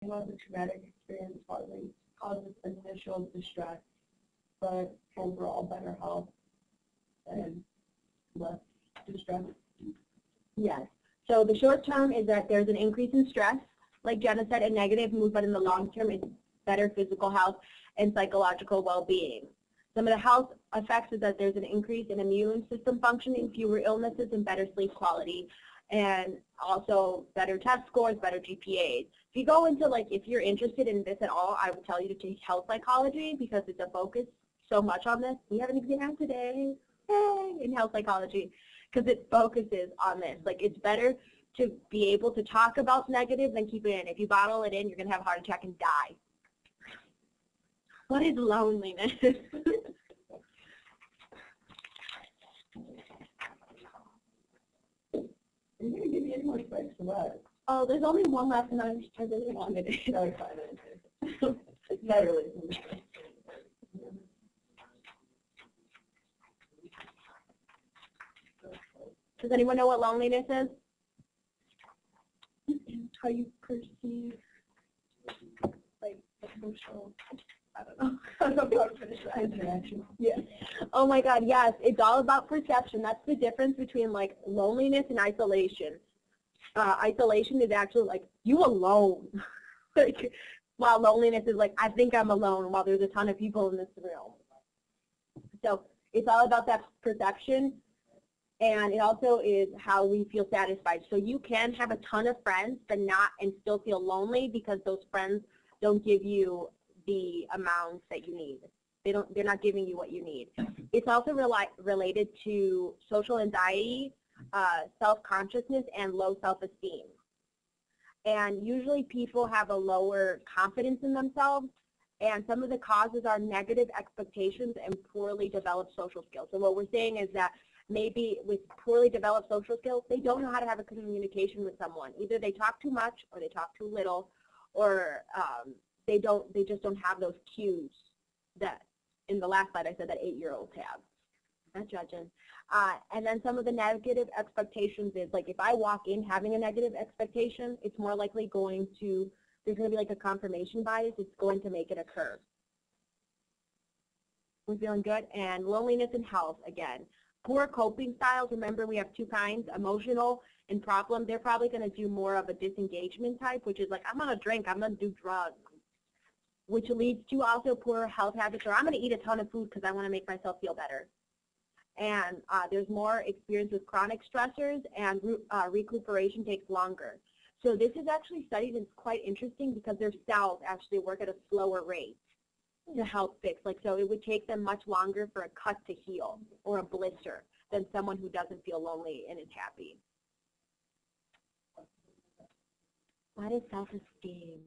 about the traumatic experience partly causes initial distress, but overall better health and less distress. Yes. So the short term is that there's an increase in stress, like Jenna said, a negative mood, but in the long term, it's better physical health and psychological well-being. Some of the health effects is that there's an increase in immune system functioning, fewer illnesses, and better sleep quality, and also better test scores, better GPAs. If you go into, like, if you're interested in this at all, I would tell you to take health psychology because it's a focus so much on this. We have an exam today in health psychology because it focuses on this. Like, it's better to be able to talk about negative than keep it in. If you bottle it in, you're going to have a heart attack and die. What is loneliness? Are you going to give me any more spikes for that? Oh, there's only one left, and I really wanted it. No, it's fine. It's not really. Does anyone know what loneliness is? How you perceive, like, a social, I don't know. I don't know how to finish that. Interaction. Yeah. Oh my God, yes. It's all about perception. That's the difference between, like, loneliness and isolation. Isolation is actually like you alone. Like, while loneliness is like I think I'm alone while there's a ton of people in this room. So it's all about that perception, and it also is how we feel satisfied. So you can have a ton of friends but not and still feel lonely because those friends don't give you the amounts that you need. They're not giving you what you need. It's also related to social anxiety, self-consciousness, and low self-esteem. And usually people have a lower confidence in themselves, and some of the causes are negative expectations and poorly developed social skills. So what we're saying is that maybe with poorly developed social skills, they don't know how to have a communication with someone. Either they talk too much or they talk too little, or they just don't have those cues that in the last slide I said that 8-year-olds have. Not judging. And then some of the negative expectations is like if I walk in having a negative expectation, it's more likely going to, there's going to be like a confirmation bias, it's going to make it occur. We're feeling good. And loneliness and health again. Poor coping styles, remember we have two kinds, emotional and problem. They're probably going to do more of a disengagement type, which is like I'm going to drink, I'm going to do drugs, which leads to also poor health habits, or I'm going to eat a ton of food because I want to make myself feel better. And there's more experience with chronic stressors, and recuperation takes longer. So this is actually studied, and it's quite interesting because their cells actually work at a slower rate to help fix. Like, so it would take them much longer for a cut to heal or a blister than someone who doesn't feel lonely and is happy. What is self-esteem?